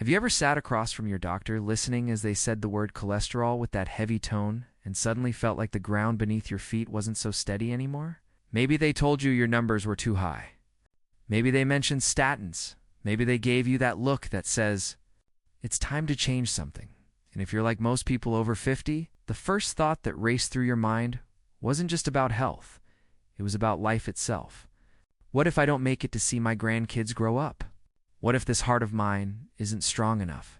Have you ever sat across from your doctor listening as they said the word cholesterol with that heavy tone and suddenly felt like the ground beneath your feet wasn't so steady anymore? Maybe they told you your numbers were too high. Maybe they mentioned statins. Maybe they gave you that look that says, it's time to change something. And if you're like most people over 50, the first thought that raced through your mind wasn't just about health. It was about life itself. What if I don't make it to see my grandkids grow up? What if this heart of mine isn't strong enough?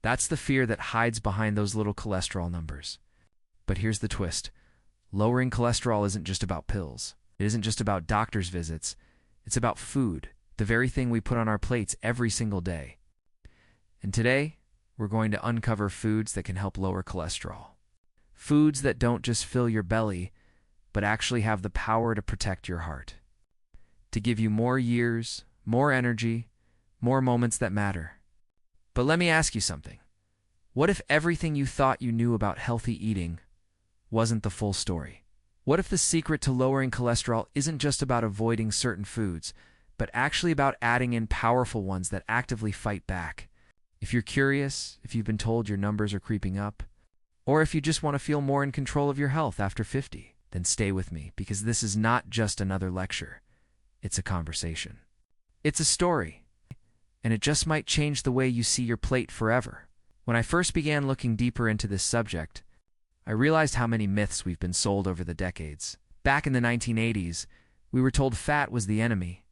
That's the fear that hides behind those little cholesterol numbers. But here's the twist. Lowering cholesterol isn't just about pills. It isn't just about doctor's visits. It's about food, the very thing we put on our plates every single day. And today, we're going to uncover foods that can help lower cholesterol. Foods that don't just fill your belly, but actually have the power to protect your heart. To give you more years, more energy, more moments that matter. But let me ask you something. What if everything you thought you knew about healthy eating wasn't the full story? What if the secret to lowering cholesterol isn't just about avoiding certain foods, but actually about adding in powerful ones that actively fight back? If you're curious, if you've been told your numbers are creeping up, or if you just want to feel more in control of your health after 50, then stay with me, because this is not just another lecture. It's a conversation. It's a story, and it just might change the way you see your plate forever. When I first began looking deeper into this subject, I realized how many myths we've been sold over the decades. Back in the 1980s, we were told fat was the enemy.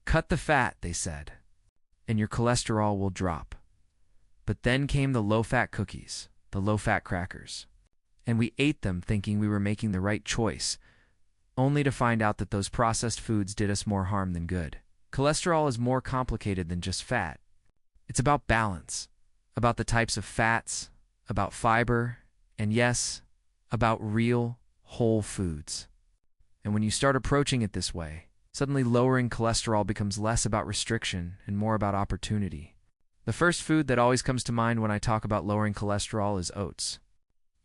Cut the fat, they said, and your cholesterol will drop. But then came the low-fat cookies, the low-fat crackers, and we ate them thinking we were making the right choice, only to find out that those processed foods did us more harm than good. Cholesterol is more complicated than just fat. It's about balance, about the types of fats, about fiber, and yes, about real, whole foods. And when you start approaching it this way, suddenly lowering cholesterol becomes less about restriction and more about opportunity. The first food that always comes to mind when I talk about lowering cholesterol is oats.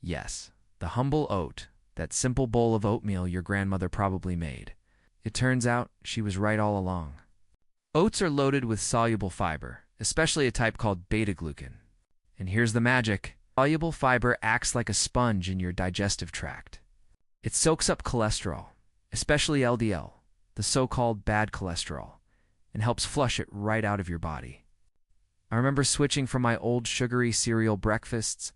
Yes, the humble oat, that simple bowl of oatmeal your grandmother probably made. It turns out she was right all along. Oats are loaded with soluble fiber, especially a type called beta-glucan. And here's the magic. Soluble fiber acts like a sponge in your digestive tract. It soaks up cholesterol, especially LDL, the so-called bad cholesterol, and helps flush it right out of your body. I remember switching from my old sugary cereal breakfasts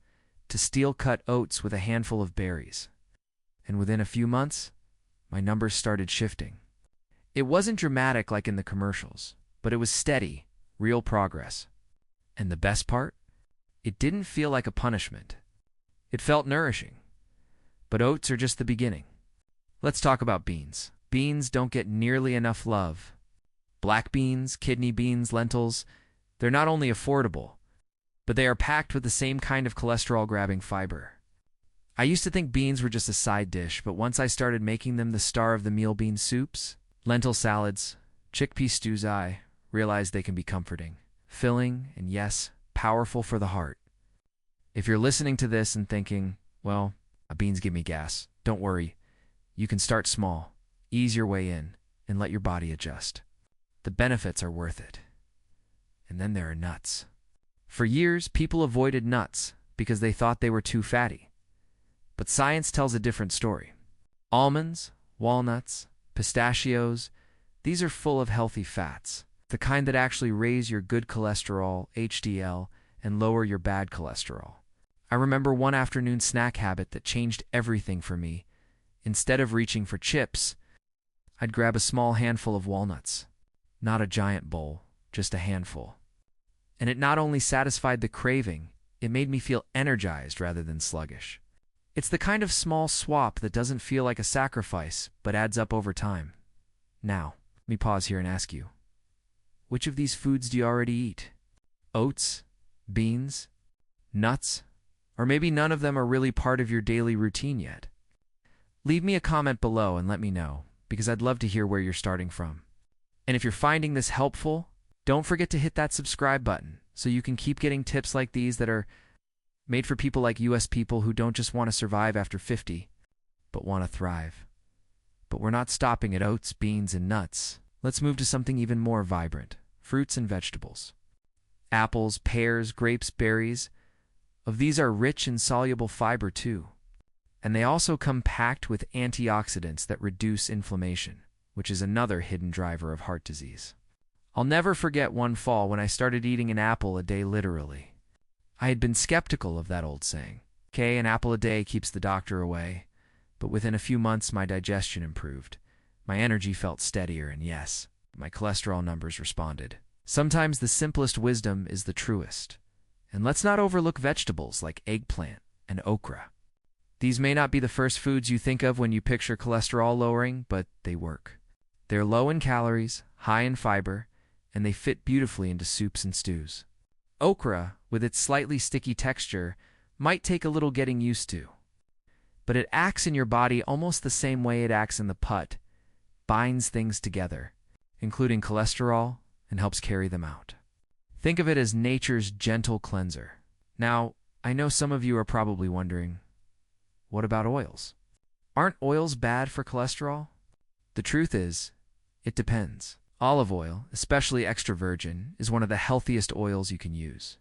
to steel-cut oats with a handful of berries. And within a few months, my numbers started shifting. It wasn't dramatic like in the commercials, but it was steady, real progress. And the best part? It didn't feel like a punishment. It felt nourishing. But oats are just the beginning. Let's talk about beans. Beans don't get nearly enough love. Black beans, kidney beans, lentils, they're not only affordable, but they are packed with the same kind of cholesterol-grabbing fiber. I used to think beans were just a side dish, but once I started making them the star of the meal bean soups, lentil salads, chickpea stews, I realized they can be comforting, filling, and yes, powerful for the heart. If you're listening to this and thinking, well, beans give me gas, don't worry. You can start small, ease your way in, and let your body adjust. The benefits are worth it. And then there are nuts. For years, people avoided nuts because they thought they were too fatty. But science tells a different story. Almonds, walnuts, pistachios, these are full of healthy fats, the kind that actually raise your good cholesterol, HDL, and lower your bad cholesterol. I remember one afternoon snack habit that changed everything for me. Instead of reaching for chips, I'd grab a small handful of walnuts. Not a giant bowl, just a handful. And it not only satisfied the craving, it made me feel energized rather than sluggish. It's the kind of small swap that doesn't feel like a sacrifice, but adds up over time. Now, let me pause here and ask you, which of these foods do you already eat? Oats? Beans? Nuts? Or maybe none of them are really part of your daily routine yet. Leave me a comment below and let me know, because I'd love to hear where you're starting from. And if you're finding this helpful, don't forget to hit that subscribe button so you can keep getting tips like these that are made for people like US people who don't just want to survive after 50, but want to thrive. But we're not stopping at oats, beans, and nuts. Let's move to something even more vibrant, fruits and vegetables. Apples, pears, grapes, berries. Of these are rich in soluble fiber too. And they also come packed with antioxidants that reduce inflammation, which is another hidden driver of heart disease. I'll never forget one fall when I started eating an apple a day literally. I had been skeptical of that old saying. Okay, an apple a day keeps the doctor away. But within a few months, my digestion improved. My energy felt steadier, and yes, my cholesterol numbers responded. Sometimes the simplest wisdom is the truest. And let's not overlook vegetables like eggplant and okra. These may not be the first foods you think of when you picture cholesterol lowering, but they work. They're low in calories, high in fiber, and they fit beautifully into soups and stews. Okra, with its slightly sticky texture, might take a little getting used to. But it acts in your body almost the same way it acts in the put, binds things together, including cholesterol, and helps carry them out. Think of it as nature's gentle cleanser. Now, I know some of you are probably wondering, what about oils? Aren't oils bad for cholesterol? The truth is, it depends. Olive oil, especially extra virgin, is one of the healthiest oils you can use.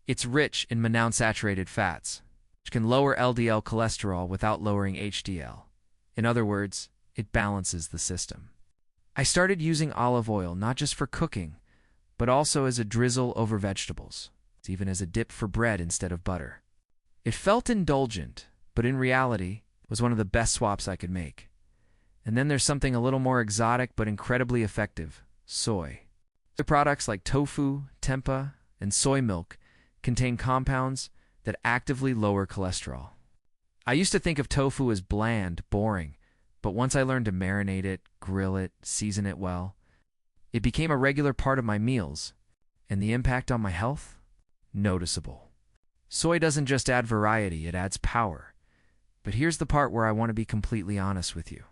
It's rich in monounsaturated fats, which can lower LDL cholesterol without lowering HDL. In other words, it balances the system. I started using olive oil not just for cooking, but also as a drizzle over vegetables, even as a dip for bread instead of butter. It felt indulgent, but in reality, was one of the best swaps I could make. And then there's something a little more exotic but incredibly effective: soy. The products like tofu, tempeh, and soy milk contain compounds that actively lower cholesterol. I used to think of tofu as bland, boring, but once I learned to marinate it, grill it, season it well, it became a regular part of my meals, and the impact on my health? Noticeable. Soy doesn't just add variety, it adds power. But here's the part where I want to be completely honest with you.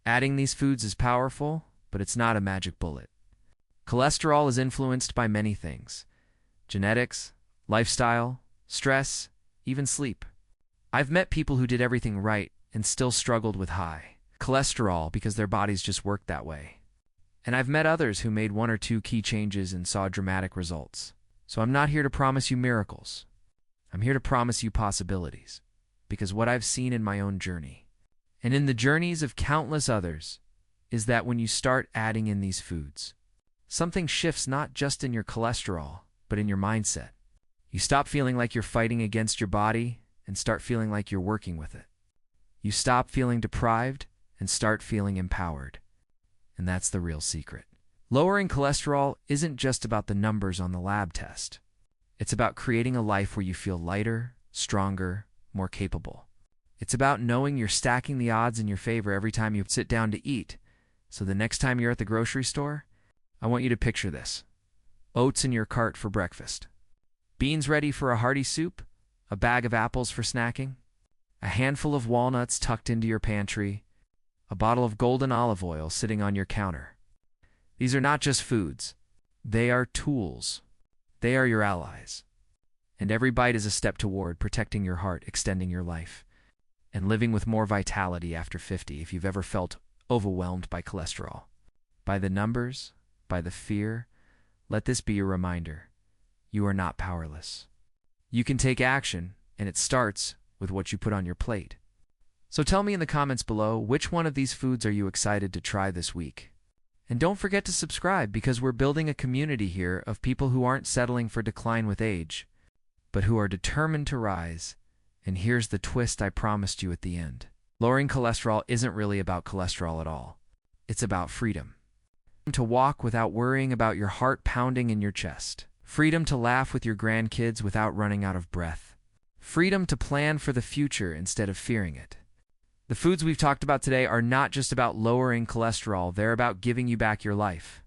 Adding these foods is powerful, but it's not a magic bullet. Cholesterol is influenced by many things: genetics, lifestyle, stress, even sleep. I've met people who did everything right and still struggled with high cholesterol because their bodies just worked that way. And I've met others who made one or two key changes and saw dramatic results. So I'm not here to promise you miracles. I'm here to promise you possibilities, because what I've seen in my own journey, and in the journeys of countless others, is that when you start adding in these foods, something shifts not just in your cholesterol, but in your mindset. You stop feeling like you're fighting against your body and start feeling like you're working with it. You stop feeling deprived and start feeling empowered. And that's the real secret. Lowering cholesterol isn't just about the numbers on the lab test. It's about creating a life where you feel lighter, stronger, more capable. It's about knowing you're stacking the odds in your favor every time you sit down to eat. So the next time you're at the grocery store, I want you to picture this: oats in your cart for breakfast, beans ready for a hearty soup, a bag of apples for snacking, a handful of walnuts tucked into your pantry, a bottle of golden olive oil sitting on your counter. These are not just foods. They are tools. They are your allies. And every bite is a step toward protecting your heart, extending your life, and living with more vitality after 50 if you've ever felt overwhelmed by cholesterol, by the numbers, by the fear. Let this be your reminder: you are not powerless. You can take action, and it starts with what you put on your plate. So tell me in the comments below, which one of these foods are you excited to try this week? And don't forget to subscribe, because we're building a community here of people who aren't settling for decline with age, but who are determined to rise. And here's the twist I promised you at the end: lowering cholesterol isn't really about cholesterol at all. It's about freedom. To walk without worrying about your heart pounding in your chest. Freedom to laugh with your grandkids without running out of breath. Freedom to plan for the future instead of fearing it. The foods we've talked about today are not just about lowering cholesterol, they're about giving you back your life.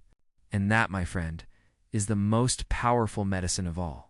And that, my friend, is the most powerful medicine of all.